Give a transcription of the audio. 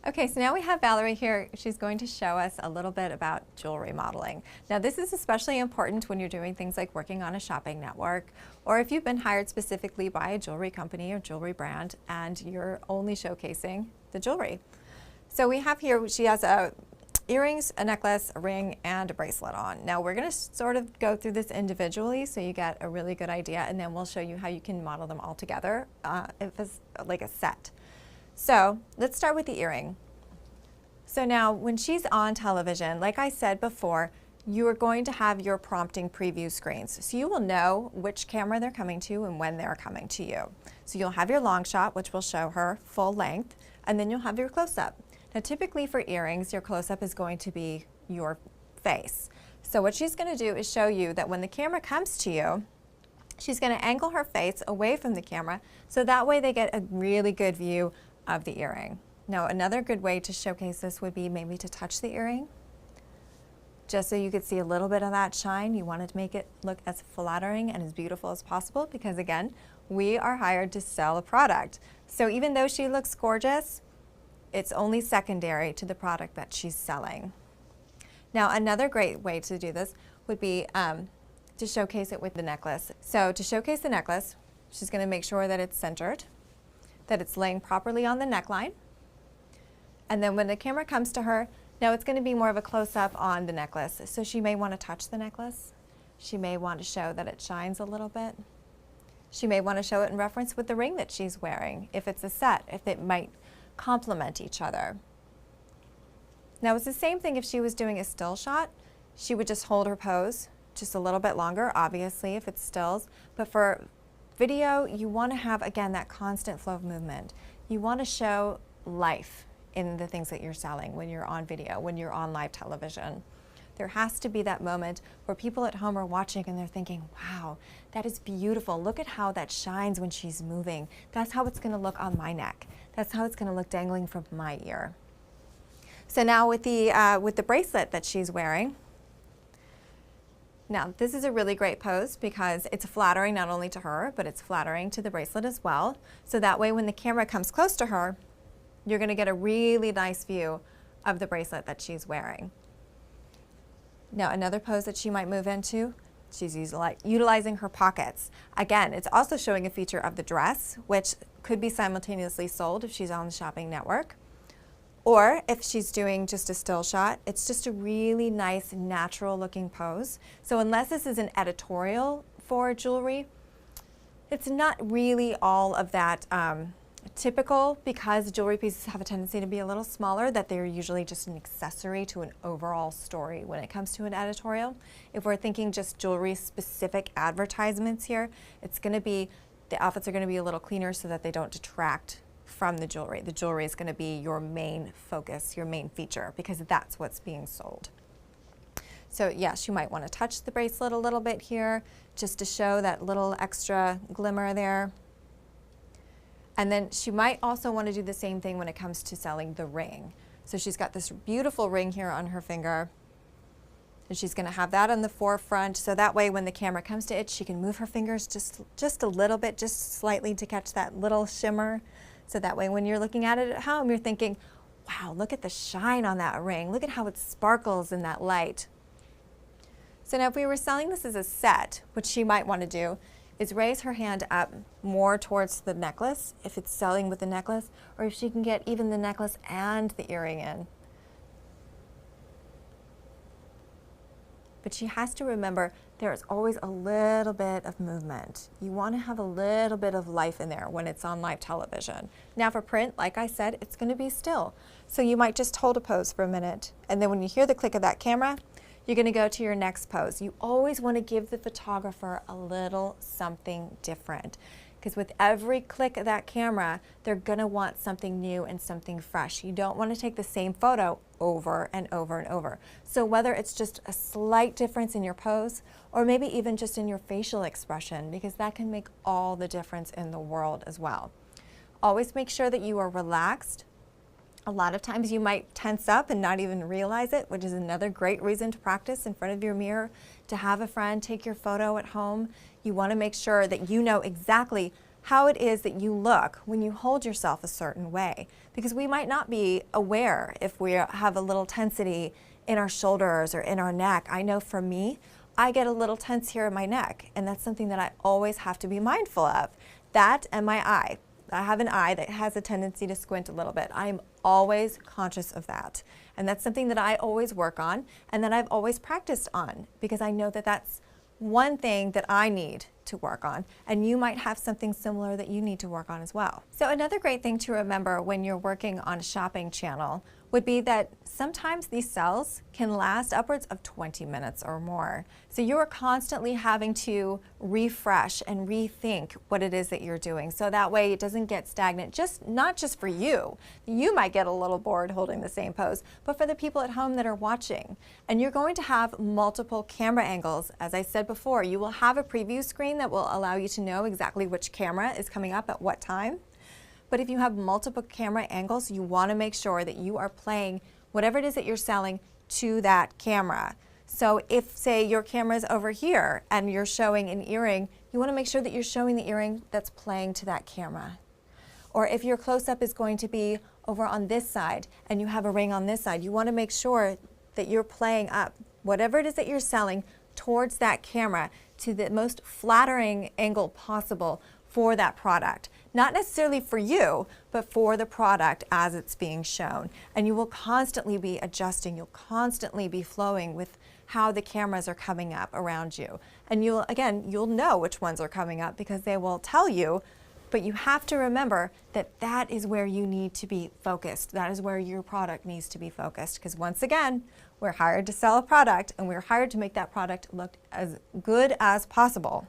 Okay, so now we have Valerie here. She's going to show us a little bit about jewelry modeling. Now this is especially important when you're doing things like working on a shopping network, or if you've been hired specifically by a jewelry company or jewelry brand and you're only showcasing the jewelry. So we have here, she has earrings, a necklace, a ring, and a bracelet on. Now we're going to sort of go through this individually so you get a really good idea, and then we'll show you how you can model them all together if it's like a set. So let's start with the earring. So now when she's on television, like I said before, you are going to have your prompting preview screens. So you will know which camera they're coming to and when they're coming to you. So you'll have your long shot, which will show her full length, and then you'll have your close-up. Now typically for earrings, your close-up is going to be your face. So what she's going to do is show you that when the camera comes to you, she's going to angle her face away from the camera so that way they get a really good view of the earring. Now another good way to showcase this would be maybe to touch the earring just so you could see a little bit of that shine. You wanted to make it look as flattering and as beautiful as possible because again, we are hired to sell a product. So even though she looks gorgeous, it's only secondary to the product that she's selling. Now another great way to do this would be to showcase it with the necklace. So to showcase the necklace, she's going to make sure that it's centered, that it's laying properly on the neckline. And then when the camera comes to her, now it's going to be more of a close-up on the necklace. So she may want to touch the necklace. She may want to show that it shines a little bit. She may want to show it in reference with the ring that she's wearing, if it's a set, if it might complement each other. Now it's the same thing if she was doing a still shot. She would just hold her pose just a little bit longer, obviously, if it's stills. But for video, you want to have, again, that constant flow of movement. You want to show life in the things that you're selling when you're on video, when you're on live television. There has to be that moment where people at home are watching and they're thinking, wow, that is beautiful. Look at how that shines when she's moving. That's how it's going to look on my neck. That's how it's going to look dangling from my ear. So now with the bracelet that she's wearing, now this is a really great pose because it's flattering not only to her, but it's flattering to the bracelet as well. So that way when the camera comes close to her, you're going to get a really nice view of the bracelet that she's wearing. Now another pose that she might move into, she's utilizing her pockets. Again, it's also showing a feature of the dress, which could be simultaneously sold if she's on the shopping network. Or if she's doing just a still shot, it's just a really nice natural looking pose. So unless this is an editorial for jewelry, it's not really all of that typical because jewelry pieces have a tendency to be a little smaller, that they're usually just an accessory to an overall story when it comes to an editorial. If we're thinking just jewelry specific advertisements here, it's going to be, the outfits are going to be a little cleaner so that they don't detract from the jewelry. The jewelry is going to be your main focus, your main feature, because that's what's being sold. So yes, you might want to touch the bracelet a little bit here just to show that little extra glimmer there. And then she might also want to do the same thing when it comes to selling the ring. So she's got this beautiful ring here on her finger, and she's going to have that on the forefront, so that way when the camera comes to it, she can move her fingers just a little bit, just slightly, to catch that little shimmer. So that way when you're looking at it at home, you're thinking, wow, look at the shine on that ring. Look at how it sparkles in that light. So now if we were selling this as a set, what she might want to do is raise her hand up more towards the necklace, if it's selling with the necklace, or if she can get even the necklace and the earring in. But she has to remember there is always a little bit of movement. You want to have a little bit of life in there when it's on live television. Now for print, like I said, it's going to be still. So you might just hold a pose for a minute, and then when you hear the click of that camera, you're going to go to your next pose. You always want to give the photographer a little something different, because with every click of that camera, they're going to want something new and something fresh. You don't want to take the same photo over and over and over. So whether it's just a slight difference in your pose, or maybe even just in your facial expression, because that can make all the difference in the world as well. Always make sure that you are relaxed. A lot of times you might tense up and not even realize it, which is another great reason to practice in front of your mirror, to have a friend take your photo at home. You want to make sure that you know exactly how it is that you look when you hold yourself a certain way. Because we might not be aware if we have a little tensity in our shoulders or in our neck. I know for me, I get a little tense here in my neck, and that's something that I always have to be mindful of. That and my eye. I have an eye that has a tendency to squint a little bit. I am always conscious of that. And that's something that I always work on and that I've always practiced on, because I know that that's one thing that I need to work on, and you might have something similar that you need to work on as well. So another great thing to remember when you're working on a shopping channel would be that sometimes these cells can last upwards of 20 minutes or more. So you are constantly having to refresh and rethink what it is that you're doing, so that way it doesn't get stagnant, not just for you. You might get a little bored holding the same pose, but for the people at home that are watching. And you're going to have multiple camera angles. As I said before, you will have a preview screen that will allow you to know exactly which camera is coming up at what time. But if you have multiple camera angles, you want to make sure that you are playing whatever it is that you're selling to that camera. So if, say, your camera is over here and you're showing an earring, you want to make sure that you're showing the earring that's playing to that camera. Or if your close-up is going to be over on this side and you have a ring on this side, you want to make sure that you're playing up whatever it is that you're selling towards that camera to the most flattering angle possible for that product. Not necessarily for you, but for the product as it's being shown. And you will constantly be adjusting, you'll constantly be flowing with how the cameras are coming up around you. And you'll know which ones are coming up because they will tell you, but you have to remember that that is where you need to be focused. That is where your product needs to be focused. Because once again, we're hired to sell a product and we're hired to make that product look as good as possible.